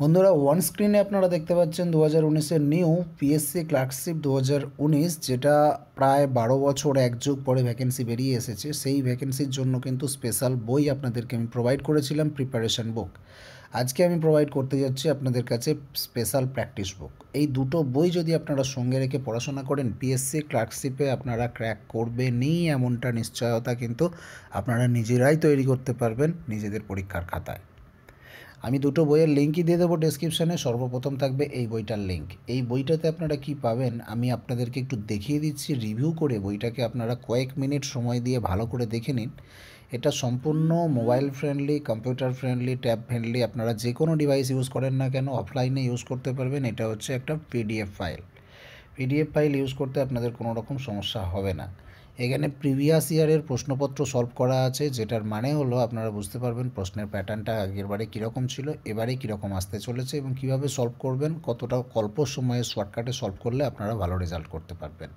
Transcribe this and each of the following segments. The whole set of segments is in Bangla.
বন্ধুরা, ওয়ান স্ক্রিনে আপনারা দেখতে পাচ্ছেন 2019-এর নিউ পিএসসি ক্লার্কশিপ 2019, যেটা প্রায় 12 বছর এক যুগ পরে ভ্যাকেন্সি বেরিয়ে এসেছে। সেই ভ্যাকেন্সির জন্য কিন্তু স্পেশাল বই আপনাদেরকে আমি প্রোভাইড করেছিলাম, প্রিপারেশন বুক। আজকে আমি প্রোভাইড করতে যাচ্ছি আপনাদের কাছে স্পেশাল প্র্যাকটিস বুক। এই দুটো বই যদি আপনারা সঙ্গে রেখে পড়াশোনা করেন, পিএসসি ক্লার্কশিপে আপনারা ক্র্যাক করবেনই এমনটা নিশ্চয়তা কিন্তু আপনারা নিজেরাই তৈরি করতে পারবেন নিজেদের পরীক্ষার খাতায়। আমি দুটো বইয়ের লিঙ্কই দিয়ে দেবো ডেসক্রিপশানে। সর্বপ্রথম থাকবে এই বইটার লিঙ্ক। এই বইটাতে আপনারা কি পাবেন আমি আপনাদেরকে একটু দেখিয়ে দিচ্ছি রিভিউ করে। বইটাকে আপনারা কয়েক মিনিট সময় দিয়ে ভালো করে দেখে নিন। এটা সম্পূর্ণ mobile friendly, computer friendly, tab friendly. আপনারা যে কোনো ডিভাইস ইউজ করেন না কেন অফলাইনে ইউজ করতে পারবেন। এটা হচ্ছে একটা PDF file. PDF file use করতে আপনাদের কোনো রকম সমস্যা হবে না। এখানে প্রিভিয়াস ইয়ারের প্রশ্নপত্র সলভ করা আছে, যেটার মানে হলো আপনারা বুঝতে পারবেন প্রশ্নের প্যাটার্নটা আগের বারে কীরকম ছিল, এবারে কীরকম আসতে চলেছে এবং কীভাবে সলভ করবেন, কতটা অল্প সময়ে শর্টকাটে সলভ করলে আপনারা ভালো রেজাল্ট করতে পারবেন।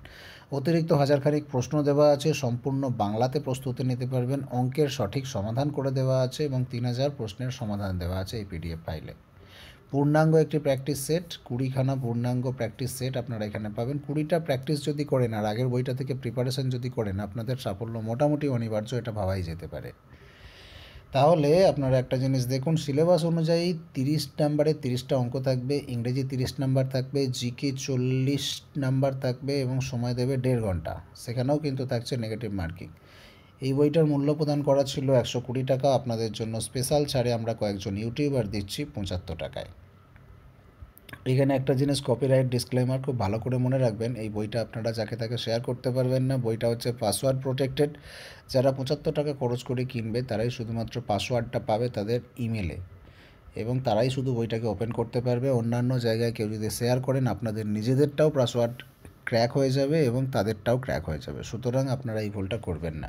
অতিরিক্ত হাজারখানিক প্রশ্ন দেওয়া আছে, সম্পূর্ণ বাংলাতে প্রস্তুতি নিতে পারবেন। অঙ্কের সঠিক সমাধান করে দেওয়া আছে এবং 3000 প্রশ্নের সমাধান দেওয়া আছে এই পিডিএফ ফাইলে। পূর্ণাঙ্গ একটি প্র্যাকটিস সেট, 20খানা পূর্ণাঙ্গ প্র্যাকটিস সেট আপনারা এখানে পাবেন। 20টা প্র্যাকটিস যদি করেন আর আগের বইটা থেকে প্রিপারেশন যদি করেন, আপনাদের সাফল্য মোটামুটি অনিবার্য, এটা ভাবাই যেতে পারে। তাহলে আপনারা একটা জিনিস দেখুন, সিলেবাস অনুযায়ী 30 নাম্বারে 30টা অঙ্ক থাকবে, ইংরেজি 30 নাম্বার থাকবে, জিকে 40 নাম্বার থাকবে এবং সময় দেবে 1.5 ঘন্টা। সেখানেও কিন্তু থাকছে নেগেটিভ মার্কিং। এই বইটার মূল্য প্রদান করা ছিল 120 টাকা। আপনাদের জন্য স্পেশাল ছাড়ে আমরা কয়েকজন ইউটিউবার দিচ্ছি 75 টাকায়। এখানে একটা জিনিস, কপিরাইট ডিসক্লেমার খুব ভালো করে মনে রাখবেন। এই বইটা আপনারা যাকে তাকে শেয়ার করতে পারবেন না। বইটা হচ্ছে পাসওয়ার্ড প্রোটেক্টেড। যারা 75 টাকা খরচ করে কিনবে তারাই শুধুমাত্র পাসওয়ার্ডটা পাবে তাদের ইমেলে, এবং তারাই শুধু বইটাকে ওপেন করতে পারবে। অন্যান্য জায়গায় কেউ যদি শেয়ার করেন, আপনাদের নিজেদেরটাও পাসওয়ার্ড ক্র্যাক হয়ে যাবে এবং তাদেরটাও ক্র্যাক হয়ে যাবে। সুতরাং আপনারা এই ভুলটা করবেন না।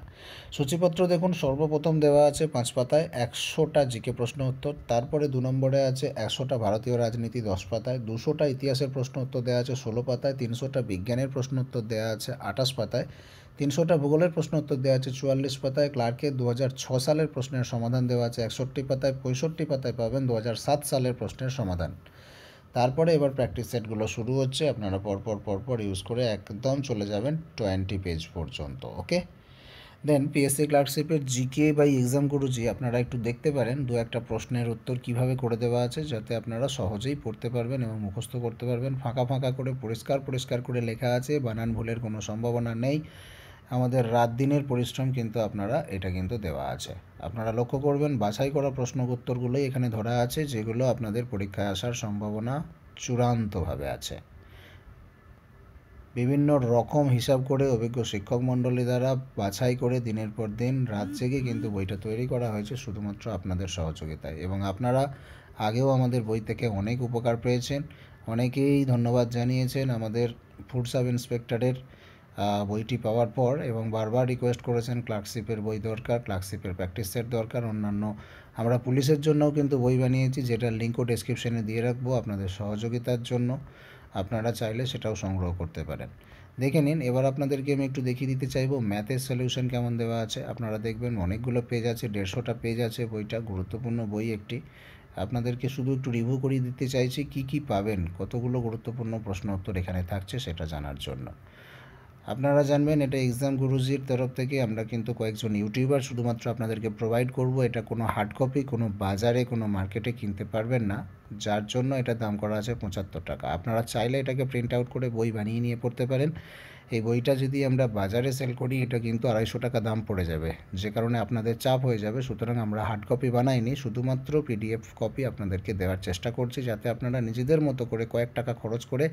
সূচিপত্র দেখুন, সর্বপ্রথম দেওয়া আছে 5 পাতায় 100টা জিকে প্রশ্ন উত্তর। তারপরে 2 নম্বরে আছে 100টা ভারতীয় রাজনীতি 10 পাতায়। 200টা ইতিহাসের প্রশ্ন উত্তর দেওয়া আছে 16 পাতায়। 300টা বিজ্ঞানের প্রশ্ন উত্তর দেওয়া আছে 28 পাতায়। 300টা ভূগোলের প্রশ্ন উত্তর দেওয়া আছে 44 পাতায়। ক্লার্কের 2006 সালের প্রশ্নের সমাধান দেওয়া আছে 61 পাতায়। 65 পাতায় পাবেন 2007 সালের প্রশ্নের সমাধান। তারপরে এবার প্র্যাকটিস সেটগুলো শুরু হচ্ছে। আপনারা পরপর ইউজ করে একদম চলে যাবেন 20 পেজ পর্যন্ত। ওকে, দেন পিএসসি ক্লার্কশিপের জিকে বাই এক্সাম গুরুজি আপনারা একটু দেখতে পারেন। 2-1টা প্রশ্নের উত্তর কিভাবে করে দেওয়া আছে, যাতে আপনারা সহজেই পড়তে পারবেন এবং মুখস্থ করতে পারবেন। ফাঁকা করে পরিষ্কার করে লেখা আছে, বানান ভুলের কোনো সম্ভাবনা নেই। আমাদের রাত দিনের পরিশ্রম কিন্তু আপনারা এটা কিন্তু দেওয়া আছে। আপনারা লক্ষ্য করবেন বাছাই করা প্রশ্ন উত্তরগুলোই এখানে ধরা আছে, যেগুলো আপনাদের পরীক্ষায় আসার সম্ভাবনা চূড়ান্তভাবে আছে। বিভিন্ন রকম হিসাব করে অভিজ্ঞ শিক্ষক মণ্ডলী দ্বারা বাছাই করে দিনের পর দিন রাত জেগে কিন্তু বইটা তৈরি করা হয়েছে শুধুমাত্র আপনাদের সহযোগিতায়। এবং আপনারা আগেও আমাদের বই থেকে অনেক উপকার পেয়েছেন, অনেকেই ধন্যবাদ জানিয়েছেন আমাদের ফুড সাব ইন্সপেক্টরের বইটি পাওয়ার পর, এবং বারবার রিকোয়েস্ট করেছেন ক্লার্কশিপের বই দরকার, ক্লার্কশিপের প্র্যাকটিস সেট দরকার। অন্যান্য আমরা পুলিশের জন্যও কিন্তু বই বানিয়েছি, যেটার লিঙ্কও ডেসক্রিপশনে দিয়ে রাখবো আপনাদের সহযোগিতার জন্য। আপনারা চাইলে সেটাও সংগ্রহ করতে পারেন। দেখে নিন। এবার আপনাদেরকে আমি একটু দেখিয়ে দিতে চাইবো ম্যাথের সলিউশন কেমন দেওয়া আছে। আপনারা দেখবেন অনেকগুলো পেজ আছে, 150টা পেজ আছে বইটা, গুরুত্বপূর্ণ বই একটি। আপনাদেরকে শুধু একটু রিভিউ করিয়ে দিতে চাইছি কি পাবেন, কতগুলো গুরুত্বপূর্ণ প্রশ্ন উত্তর এখানে থাকছে সেটা জানার জন্য। আপনারা জানবেন এটা এক্সাম গুরুজির তরফ থেকে আমরা কিন্তু কয়েকজন ইউটিউবার শুধুমাত্র আপনাদেরকে প্রোভাইড করব। এটা কোনো হার্ড কপি কোনো বাজারে কোনো মার্কেটে কিনতে পারবেন না, যার জন্য এটা দাম করা আছে 75 টাকা। আপনারা চাইলে এটাকে প্রিন্ট আউট করে বই বানিয়ে নিয়ে পড়তে পারেন। এই বইটা যদি আমরা বাজারে সেল করি এটা কিন্তু 250 টাকা দাম পড়ে যাবে, যে কারণে আপনাদের চাপ হয়ে যাবে। সুতরাং আমরা হার্ড কপি বানাইনি, শুধুমাত্র পিডিএফ কপি আপনাদেরকে দেওয়ার চেষ্টা করছি, যাতে আপনারা নিজেদের মতো করে কয়েক টাকা খরচ করে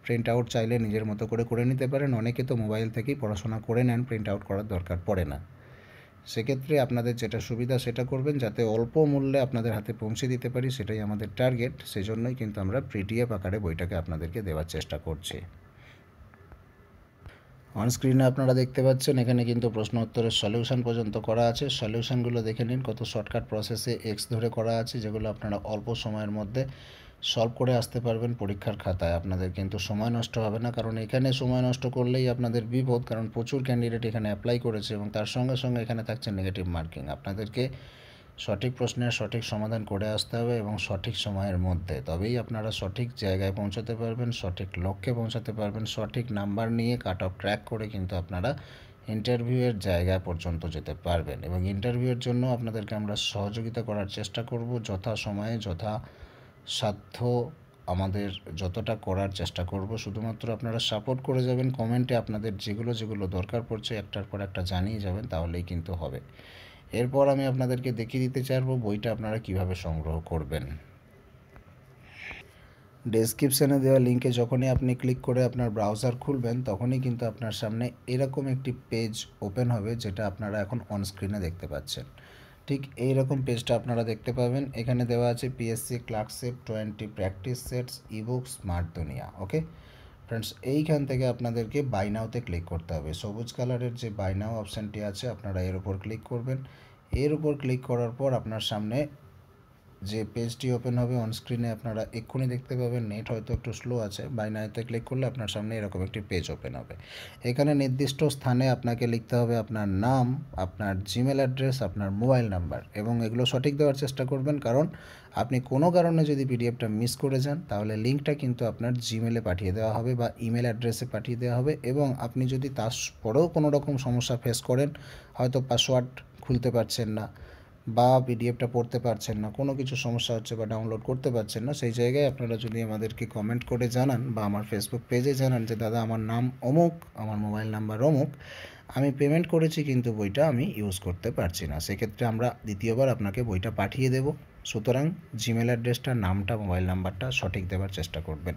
প্রিন্ট আউট চাইলে নিজের মতো করে নিতে পারেন। অনেকে তো মোবাইল থেকেই পড়াশোনা করে নেন, প্রিন্ট আউট করার দরকার পড়ে না। সেক্ষেত্রে আপনাদের যেটা সুবিধা সেটা করবেন, যাতে অল্প মূল্যে আপনাদের হাতে পৌঁছে দিতে পারি, সেটাই আমাদের টার্গেট। সেজন্যই কিন্তু আমরা পিডিএফ আকারে বইটাকে আপনাদেরকে দেওয়ার চেষ্টা করছি। অন স্ক্রিনে আপনারা দেখতে পাচ্ছেন এখানে কিন্তু প্রশ্ন উত্তরের সলিউশন পর্যন্ত করা আছে। সলিউশনগুলো দেখে নিন, কত শর্টকাট প্রসেসে এক্স ধরে করা আছে, যেগুলো আপনারা অল্প সময়ের মধ্যে সলভ করে আসতে পারবেন পরীক্ষার খাতায়। আপনাদের কিন্তু সময় নষ্ট হবে না, কারণ এখানে সময় নষ্ট করলেই আপনাদের বিপদ, কারণ প্রচুর ক্যান্ডিডেট এখানে অ্যাপ্লাই করেছে এবং তার সঙ্গে সঙ্গে এখানে থাকছে নেগেটিভ মার্কিং। আপনাদেরকে সঠিক প্রশ্নের সঠিক সমাধান করে আসতে হবে এবং সঠিক সময়ের মধ্যে, তবেই আপনারা সঠিক জায়গায় পৌঁছাতে পারবেন, সঠিক লক্ষ্যে পৌঁছাতে পারবেন। সঠিক নাম্বার নিয়ে কাট অফ ক্র্যাক করে কিন্তু আপনারা ইন্টারভিউয়ের জায়গা পর্যন্ত যেতে পারবেন। এবং ইন্টারভিউয়ের জন্য আপনাদেরকে আমরা সহযোগিতা করার চেষ্টা করব, যথা সময়ে যথা সাধ্য আমাদের যতটা করার চেষ্টা করব। শুধুমাত্র আপনারা সাপোর্ট করে যাবেন, কমেন্টে আপনাদের যেগুলো দরকার পড়ছে একটার পর একটা জানিয়ে যাবেন, তাহলেই কিন্তু হবে। এরপর আমি আপনাদেরকে দেখিয়ে দিতে চাইবো বইটা আপনারা কিভাবে সংগ্রহ করবেন। ডেসক্রিপশানে দেওয়া লিঙ্কে যখনই আপনি ক্লিক করে আপনার ব্রাউজার খুলবেন, তখনই কিন্তু আপনার সামনে এরকম একটি পেজ ওপেন হবে, যেটা আপনারা এখন অন স্ক্রিনে দেখতে পাচ্ছেন। ঠিক এই রকম পেজটা আপনারা দেখতে পাবেন। এখানে দেওয়া আছে PSC clerkship 20 practice sets ebook smart দুনিয়া। ওকে ফ্রেন্ডস, এইখান থেকে আপনাদেরকে বাই নাওতে ক্লিক করতে হবে। সবুজ কালারের যে বাই নাও অপশানটি আছে, আপনারা এর উপর ক্লিক করবেন। এর উপর ক্লিক করার পর আপনার সামনে যে পেজটি ওপেন হবে অন স্ক্রিনে আপনারা এক্ষুনি দেখতে পাবেন। নেট হয়তো একটু স্লো আছে। বাই নাওতে ক্লিক করলে আপনার সামনে এরকম একটি পেজ ওপেন হবে। এখানে নির্দিষ্ট স্থানে আপনাকে লিখতে হবে আপনার নাম, আপনার জিমেল অ্যাড্রেস, আপনার মোবাইল নাম্বার, এবং এগুলো সঠিক দেওয়ার চেষ্টা করবেন, কারণ আপনি কোনো কারণে যদি পিডিএফটা মিস করে যান, তাহলে লিঙ্কটা কিন্তু আপনার জিমেলে পাঠিয়ে দেওয়া হবে বা ইমেল অ্যাড্রেসে পাঠিয়ে দেওয়া হবে। এবং আপনি যদি তারপরেও কোনো রকম সমস্যা ফেস করেন, হয়তো পাসওয়ার্ড খুলতে পারছেন না বা পিডিএফটা পড়তে পারছেন না, কোনো কিছু সমস্যা হচ্ছে বা ডাউনলোড করতে পারছেন না, সেই জায়গায় আপনারা যদি আমাদেরকে কমেন্ট করে জানান বা আমার ফেসবুক পেজে জানান যে দাদা আমার নাম অমুক, আমার মোবাইল নাম্বার অমুক, আমি পেমেন্ট করেছি কিন্তু বইটা আমি ইউজ করতে পারছি না, সেক্ষেত্রে আমরা দ্বিতীয়বার আপনাকে বইটা পাঠিয়ে দেব। সুতরাং জিমেল অ্যাড্রেসটা, নামটা, মোবাইল নাম্বারটা সঠিক দেওয়ার চেষ্টা করবেন।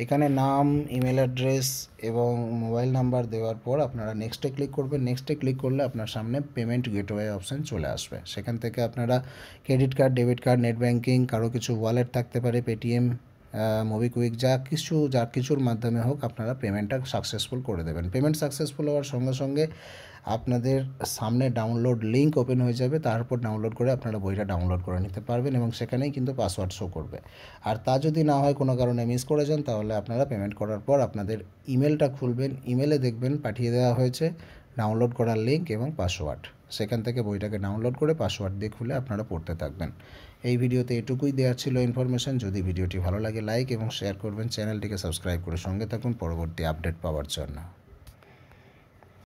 এখানে নাম, ইমেল অ্যাড্রেস এবং মোবাইল নাম্বার দেওয়ার পর আপনারা নেক্সটে ক্লিক করবেন। নেক্সটে ক্লিক করলে আপনার সামনে পেমেন্ট গেটওয়ে অপশান চলে আসবে। সেখান থেকে আপনারা credit card, debit card, net banking, কারো কিছু ওয়ালেট থাকতে পারে, পেটিএম, মোবিকুইক, যা কিছুর মাধ্যমে হোক আপনারা পেমেন্টটা সাকসেসফুল করে দেবেন। পেমেন্ট সাকসেসফুল হওয়ার সঙ্গে সঙ্গে আপনাদের সামনে ডাউনলোড লিঙ্ক ওপেন হয়ে যাবে। তারপর ডাউনলোড করে আপনারা বইটা ডাউনলোড করে নিতে পারবেন এবং সেখানেই কিন্তু পাসওয়ার্ড শো করবে। আর তা যদি না হয়, কোনো কারণে মিস করে যান, তাহলে আপনারা পেমেন্ট করার পর আপনাদের ইমেলটা খুলবেন। ইমেলে দেখবেন পাঠিয়ে দেওয়া হয়েছে ডাউনলোড করার লিঙ্ক এবং পাসওয়ার্ড। সেখান থেকে বইটাকে ডাউনলোড করে পাসওয়ার্ড দিয়ে খুলে আপনারা পড়তে থাকবেন। এই ভিডিওতে এটুকুই দেওয়ার ছিল ইনফরমেশন। যদি ভিডিওটি ভালো লাগে লাইক এবং শেয়ার করবেন, চ্যানেলটিকে সাবস্ক্রাইব করে সঙ্গে থাকুন পরবর্তী আপডেট পাওয়ার জন্য।